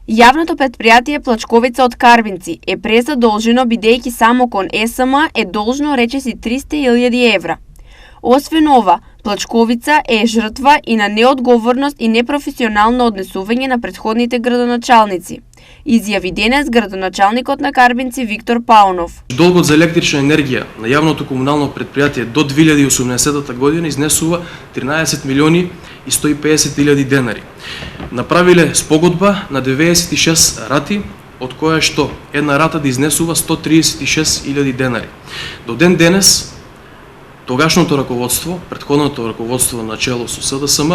Јавното претпријатие Плачковица од Карвинци е презадолжено бидејќи само кон ЕСМ е должно речиси 300.000 евра. Освен ова, Плачковица е жртва и на неодговорност и непрофесионално однесување на претходните градоначалници, изјави денес градоначалникот на Карвинци Виктор Паунов. Долгот за електрична енергија на јавното комунално претпријатие до 2018 година изнесува 13 милиони и 150.000 денари. Направиле спогодба на 96 рати, од која што една рата да изнесува 136.000 денари. До ден денес тогашното раководство, претходното раководство на чело со СДСМ,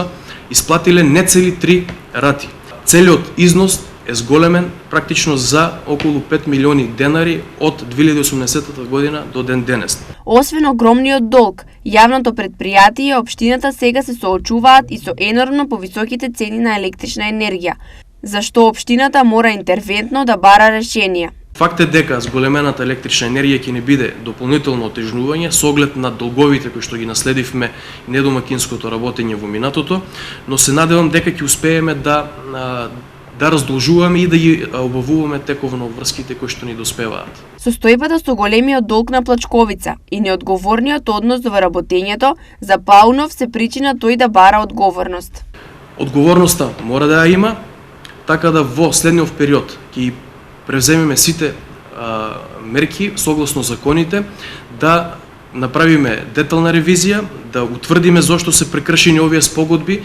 исплатиле нецели 3 рати. Целиот износ е зголемен практично за околу 5 милиони денари од 2018 година до ден денес. Освен огромниот долг, јавното претпријатие и општината сега се соочуваат и со енормно повисоките цени на електрична енергија, зашто општината мора интервентно да бара решенија. Факт е дека зголемената електрична енергија ќе не биде дополнително отежнување со оглед на долговите кои што ги наследивме и недомакинското работење во минатото, но се надевам дека ќе успееме да раздолжуваме и да ги обавуваме тековно врските кои што ни доспеваат. Состојбата со големиот долг на Плачковица и неодговорниот однос во работењето за Паунов се причина тој да бара одговорност. Одговорноста мора да ја има, така да во следниот период ќе превземеме сите мерки согласно законите, да направиме детална ревизија, да утврдиме зошто се прекршени овие спогодби,